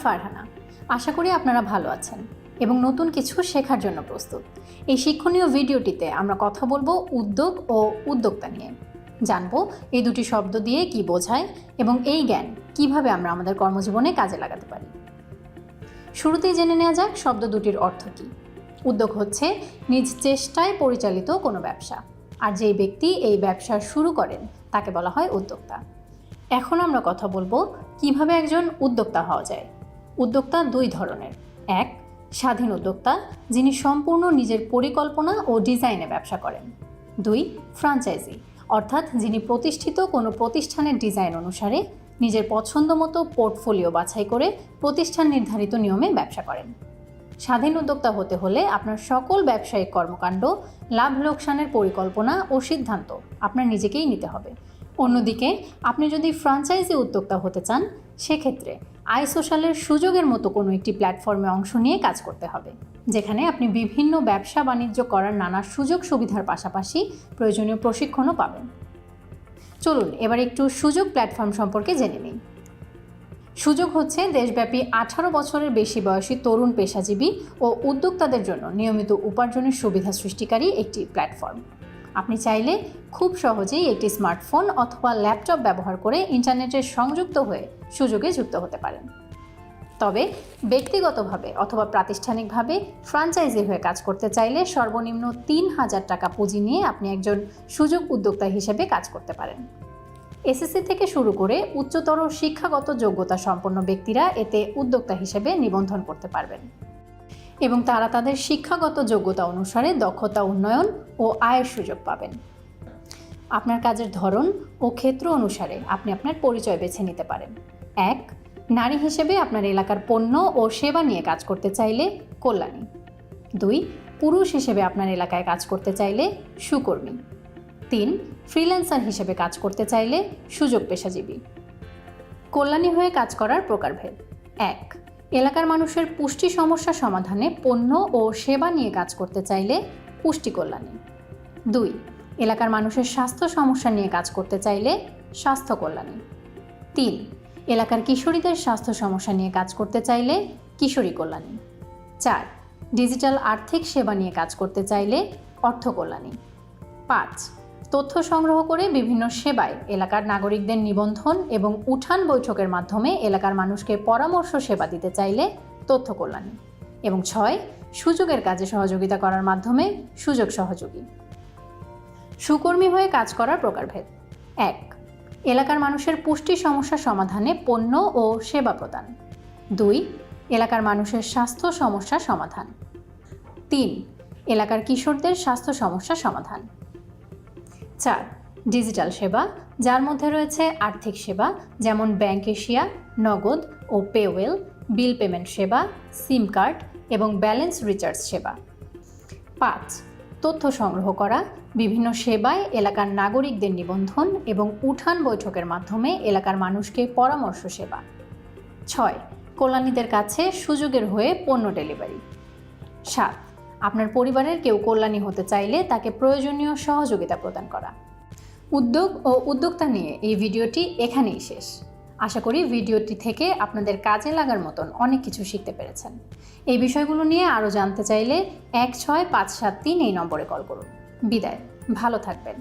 ফারহানা। আশা করি আপনারা ভালো আছেন এবং নতুন কিছু শেখার জন্য প্রস্তুত। এই শিক্ষণীয় ভিডিওটিতে আমরা কথা বলবো উদ্যোগ ও উদ্যোক্তা নিয়ে। জানবো এই দুটি শব্দ দিয়ে কি বোঝায় এবং এই জ্ঞান কিভাবে আমরা আমাদের কর্মজীবনে কাজে লাগাতে পারি। শুরুতেই জেনে নেওয়া যাক শব্দ দুটির অর্থ কী। উদ্যোগ হচ্ছে নিজ চেষ্টায় পরিচালিত কোনো ব্যবসা, আর যেই ব্যক্তি এই ব্যবসা শুরু করেন তাকে বলা হয় উদ্যোক্তা। এখন আমরা কথা বলবো কিভাবে একজন উদ্যোক্তা হওয়া যায়। উদ্যোক্তা দুই ধরনের। এক, স্বাধীন উদ্যোক্তা, যিনি সম্পূর্ণ নিজের পরিকল্পনা ও ডিজাইনে ব্যবসা করেন। দুই, ফ্র্যাঞ্চাইজি, অর্থাৎ যিনি প্রতিষ্ঠিত কোনো প্রতিষ্ঠানের ডিজাইন অনুসারে নিজের পছন্দ মতো পোর্টফোলিও বাছাই করে প্রতিষ্ঠান নির্ধারিত নিয়মে ব্যবসা করেন। স্বাধীন উদ্যোক্তা হতে হলে আপনার সকল ব্যবসায়িক কর্মকাণ্ড, লাভ লোকসানের পরিকল্পনা ও সিদ্ধান্ত আপনার নিজেকেই নিতে হবে। অন্যদিকে আপনি যদি ফ্র্যাঞ্চাইজি উদ্যোক্তা হতে চান, সেক্ষেত্রে আইসোশ্যালের সুযোগের মতো কোনো একটি প্ল্যাটফর্মে অংশ নিয়ে কাজ করতে হবে, যেখানে আপনি বিভিন্ন ব্যবসা বাণিজ্য করার নানা সুযোগ সুবিধার পাশাপাশি প্রয়োজনীয় প্রশিক্ষণও পাবেন। চলুন এবার একটু সুযোগ প্ল্যাটফর্ম সম্পর্কে জেনে নিই। সুযোগ হচ্ছে দেশব্যাপী 18 বছরের বেশি বয়সী তরুণ পেশাজীবী ও উদ্যোক্তাদের জন্য নিয়মিত উপার্জনের সুবিধা সৃষ্টিকারী একটি প্ল্যাটফর্ম। আপনি চাইলে খুব সহজেই একটি স্মার্টফোন অথবা ল্যাপটপ ব্যবহার করে ইন্টারনেটে সংযুক্ত হয়ে সুযোগে যুক্ত হতে পারেন। তবে ব্যক্তিগতভাবে অথবা প্রাতিষ্ঠানিকভাবে ফ্র্যাঞ্চাইজি হয়ে কাজ করতে চাইলে সর্বনিম্ন 3000 টাকা পুঁজি নিয়ে আপনি একজন সুযোগ উদ্যোক্তা হিসেবে কাজ করতে পারেন। এসএসসি থেকে শুরু করে উচ্চতর শিক্ষাগত যোগ্যতা সম্পন্ন ব্যক্তিরা এতে উদ্যোক্তা হিসেবে নিবন্ধন করতে পারবেন এবং তারা তাদের শিক্ষাগত যোগ্যতা অনুসারে দক্ষতা উন্নয়ন ও আয়ের সুযোগ পাবেন। আপনার কাজের ধরন ও ক্ষেত্র অনুসারে আপনি আপনার পরিচয় বেছে নিতে পারেন। এক, নারী হিসেবে আপনার এলাকার পণ্য ও সেবা নিয়ে কাজ করতে চাইলে কল্যাণী। দুই, পুরুষ হিসেবে আপনার এলাকায় কাজ করতে চাইলে সুকর্মী। তিন, ফ্রিল্যান্সার হিসেবে কাজ করতে চাইলে সুযোগ পেশাজীবী। কল্যাণী হয়ে কাজ করার প্রকারভেদ। এক, এলাকার মানুষের পুষ্টি সমস্যা সমাধানে পণ্য ও সেবা নিয়ে কাজ করতে চাইলে পুষ্টি কল্যাণী। দুই, এলাকার মানুষের স্বাস্থ্য সমস্যা নিয়ে কাজ করতে চাইলে স্বাস্থ্য কল্যাণী। তিন, এলাকার কিশোরীদের স্বাস্থ্য সমস্যা নিয়ে কাজ করতে চাইলে কিশোরী কল্যাণী। চার, ডিজিটাল আর্থিক সেবা নিয়ে কাজ করতে চাইলে অর্থ কল্যাণী। পাঁচ, তথ্য সংগ্রহ করে বিভিন্ন সেবায় এলাকার নাগরিকদের নিবন্ধন এবং উঠান বৈঠকের মাধ্যমে এলাকার মানুষকে পরামর্শ সেবা দিতে চাইলে তথ্য কল্যাণী। এবং ছয়, সুযোগের কাজে সহযোগিতা করার মাধ্যমে সুযোগ সহযোগী। সুকর্মী হয়ে কাজ করার প্রকারভেদ। এক, এলাকার মানুষের পুষ্টি সমস্যা সমাধানে পণ্য ও সেবা প্রদান। দুই, এলাকার মানুষের স্বাস্থ্য সমস্যা সমাধান। তিন, এলাকার কিশোরদের স্বাস্থ্য সমস্যা সমাধান। চার, ডিজিটাল সেবা, যার মধ্যে রয়েছে আর্থিক সেবা যেমন ব্যাংক এশিয়া, নগদ ও পেওয়েল, বিল পেমেন্ট সেবা, সিম কার্ড এবং ব্যালেন্স রিচার্জ সেবা। পাঁচ, তথ্য সংগ্রহ করা, বিভিন্ন সেবায় এলাকার নাগরিকদের নিবন্ধন এবং উঠান বৈঠকের মাধ্যমে এলাকার মানুষকে পরামর্শ সেবা। ছয়, কল্যাণীদের কাছে সুযোগের হয়ে পণ্য ডেলিভারি। সাত, আপনার পরিবারের কেউ কল্যাণী হতে চাইলে তাকে প্রয়োজনীয় সহযোগিতা প্রদান করা। উদ্যোগ ও উদ্যোক্তা নিয়ে এই ভিডিওটি এখানেই শেষ। আশা করি ভিডিওটি থেকে আপনাদের কাজে লাগার মতন অনেক কিছু শিখতে পেরেছেন। এই বিষয়গুলো নিয়ে আরও জানতে চাইলে 16573 এই নম্বরে কল করুন। বিদায়, ভালো থাকবেন।